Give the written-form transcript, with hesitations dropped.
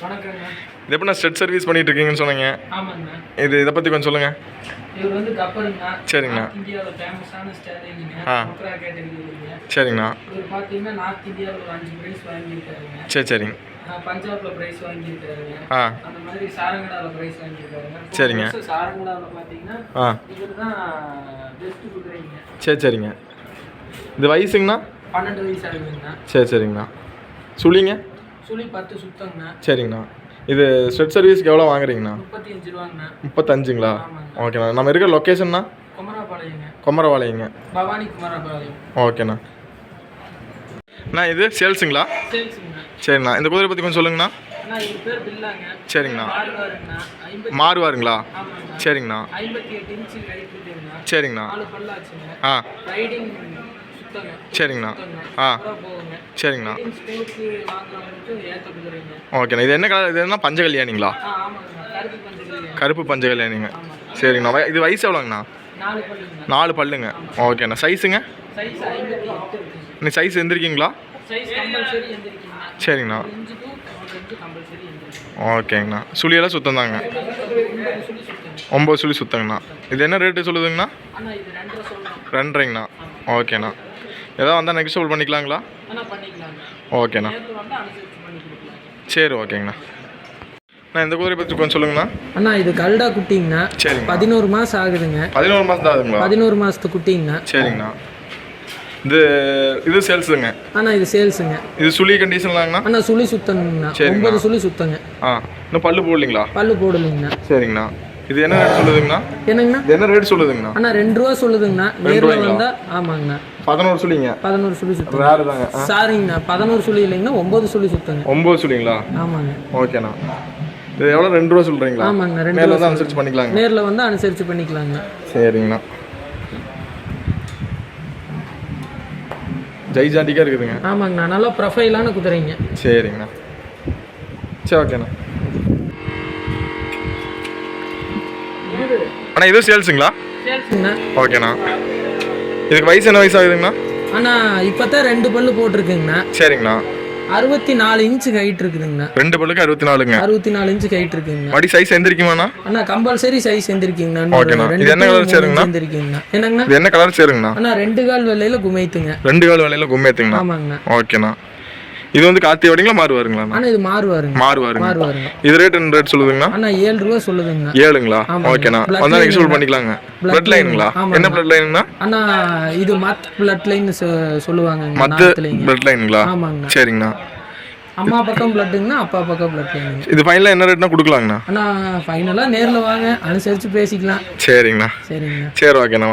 வணக்கங்க. இது எப்படிண்ணா ஸ்ட்ரெட் சர்வீஸ் பண்ணிட்டு இருக்கீங்கன்னு சொன்னீங்க. ஆமாங்கண்ணா. இதை பற்றி கொஞ்சம் சொல்லுங்கள். இவர் வந்து கப்பலுங்கண்ணா. சரிங்கண்ணா. இந்தியாவில் ஃபேமஸான ஸ்டைலிங்க. முக்ரா கேட்டகரிங்க. சரிங்கண்ணா. இவர் பார்த்தீங்கன்னா நார்த் இந்தியாவில் ஒரு 5 பிரைஸ் வாங்கியிருக்காருங்க. சரிங்க. பஞ்சாப்ல பிரைஸ் வாங்கியிருக்காருங்க. அந்த மாதிரி சாரங்கடாவில் பிரைஸ் வாங்கியிருக்காருங்க. சரிங்க. சாரங்கடாவில் பார்த்தீங்கன்னா இவர் தான் பெஸ்ட் குதிரைங்க. சரிங்க. இது வயசுங்கண்ணா? 12 வயசு ஆகுதுங்கண்ணா. சரிங்கண்ணா. சுழிங்க? சுழி 10 சுத்தங்கண்ணா. சரிங்கண்ணா. இது ஸ்ட்ரெட் சர்வீஸ்க்கு எவ்வளோ வாங்குறீங்கண்ணா? 35 ரூபாங்கண்ணா. 35ங்களா? ஓகேண்ணா. நம்ம இருக்கிற லொக்கேஷன்னா? குமரபாளையங்க. பவானி குமரபாளையம். ஓகேண்ணா. அண்ணா இது சேல்ஸுங்களா? சேல்ஸுங்கண்ணா. சரிண்ணா. இந்த குதிரை பற்றி கொஞ்சம் சொல்லுங்கண்ணா. இது பேர் பில்லாங்க. சரிங்கண்ணா. மாறுவாருங்கண்ணா. மாறுவாருங்களா? சரிங்கண்ணா. 58 இன்ச்சு ஹைட் இருக்குங்கண்ணா. சரிங்கண்ணா. 4 பல்லாச்சுங்க. ரைடிங் சுத்தங்க. சரிங்கண்ணா. போகுங்க. சரிங்கண்ணா. ஸ்கூலுக்கு வாங்குறவங்களுக்கு ஏத்த குதிரைங்க. ஓகேண்ணா. இது என்ன கலர்? இது என்ன பஞ்ச கல்யாணிங்களா? ஆமாங்கண்ணா. கருப்பு பஞ்ச கல்யாணி. கருப்பு பஞ்ச கல்யாணிங்க. சரிங்கண்ணா. இது வயசு எவ்வளோங்கண்ணா? 4 பல்லுங்க. 4 பல்லுங்க. ஓகேண்ணா. சைஸுங்க? சைஸ் 58 இருக்குங்க. இன்னும் சைஸ் எந்திரிக்கிங்களா? சைஸ் கம்பல்சரி எந்திரிக்குங்க. சரிங்கண்ணா. இன்ச்சு டு 2 கம்பல்சரி எந்திரிக்குங்க. ஓகேங்கண்ணா. சுழியெல்லாம் சுத்தம் தாங்க. 9 சுழி சுத்தங்கண்ணா. இது என்ன ரேட்டு சொல்லுதுங்கண்ணா? அண்ணா இது 2.5 சொல்றோம். 2.5ங்கண்ணா. ஓகேண்ணா. ஏதாவது வந்தால் நெக்ஸ்ட் பண்ணிக்கலாங்களா? பண்ணிக்கலாங்க. ஓகேண்ணா. நேத்து வந்தா அனுசரிச்சு பண்ணி கொடுக்கலாம். சரி ஓகேங்கண்ணா. நான் இந்த குதிரை பற்றி கொஞ்சம் சொல்லுங்கண்ணா. அண்ணா இது கல்டா குட்டிங்கண்ணா. சரிங்க. 11 மாதம் ஆகுதுங்க. 11 மாதம் தான் ஆகுதுங்களா? 11 மாதத்து குட்டிங்கண்ணா. சரிங்கண்ணா. இது சேல்ஸுங்க. அண்ணா இது சேல்ஸுங்க. இது சுழி கண்டிஷன்லாங்கண்ணா? அண்ணா சுழி சுத்தங்கண்ணா. 9 சுழி சுத்தங்க. இன்னும் பல்லு போடலீங்களா? பல்லு போடலைங்கண்ணா. சரிங்கண்ணா. இது என்ன ரேட் சொல்லுதுங்கண்ணா? என்னங்கண்ணா? இது என்ன ரேட் சொல்லுதுங்கண்ணா? அண்ணா 2 ரூபா சொல்லுதுங்கண்ணா. நேரில் வந்தா ஆமாங்கண்ணா. 11 சுழிங்க. 11 சுழி சுத்தம். வேறு தாங்க. சாரிங்கண்ணா 11 சுழி இல்லைங்கண்ணா. 9 சுழி சுத்தங்க. 9 சுழிங்களா? ஆமாங்க. ஓகேண்ணா. இது எவ்வளோ? 2 ரூபா சொல்கிறீங்களா? ஆமாங்கண்ணா. 2 நேரில் வந்து அனுசரிச்சு பண்ணிக்கலாங்க. நேரில் வந்து அனுசரிச்சு பண்ணிக்கலாங்க. சரிங்கண்ணா. ஜெய்ஜாண்டிக்காக இருக்குதுங்க. ஆமாங்கண்ணா. நல்லா ப்ரொஃபைலான குதிரைங்க. சரிங்கண்ணா. சரி ஓகேண்ணா. அண்ணா இது சேல்ஸுங்களா? சேல்ஸுங்கண்ணா. ஓகேண்ணா. இதுக்கு வயசு என்ன வயசு ஆகுதுங்கண்ணா? அண்ணா இப்போ தான் 2 பல்லு போட்டிருக்குங்கண்ணா. சரிங்கண்ணா. 64 இன்ச்சு ஹைட் இருக்குதுங்கண்ணா. 2 பல்லுக்கு 64ங்க. 64 இன்ச்சு ஹைட் இருக்குங்கண்ணா. மடி சைஸ் எந்திரிக்குமாண்ணா? அண்ணா கம்பல்சரி சைஸ் எந்திரிக்குங்கண்ணா. ஓகேண்ணா. இது என்ன கலர் சேருங்கண்ணா? எந்திரிக்குங்கண்ணா. என்னங்கண்ணா? இது என்ன கலர் சேருங்கண்ணா? அண்ணா 2 கால் வெள்ளையில குமைத்துங்க. 2 கால் வெள்ளையில குமைத்துங்கண்ணா. ஆமாங்கண்ணா. ஓகேண்ணா. இது வந்து கார்த்தி வடிங்களா மாறுவாருங்களா? அண்ணா இது மாறுவாருங்க. மாறுவாருங்க. இது ரேட் என்ன ரேட் சொல்லுதுங்கண்ணா? அண்ணா 7 ரூபா சொல்லுதுங்கண்ணா. 7ங்களா? ஓகேண்ணா. வந்தா நெக்ஸ்ட் பண்ணிக்கலாங்க. பிளட் லைனுங்களா? என்ன பிளட் லைனுங்கண்ணா? அண்ணா இது மத் பிளட் லைன் சொல்லுவாங்க. மத் பிளட் லைனுங்களா? ஆமாங்கண்ணா. சரிங்கண்ணா. அம்மா பக்கம் பிளட்டுங்கண்ணா. அப்பா பக்கம் பிளட் லைனுங்க. இது ஃபைனலாக என்ன ரேட்னா கொடுக்கலாங்கண்ணா? அண்ணா ஃபைனலாக நேரில் வாங்க அனுசரித்து பேசிக்கலாம். சரிங்கண்ணா. சரிங்கண்ணா. சரி ஓகேண்ணா.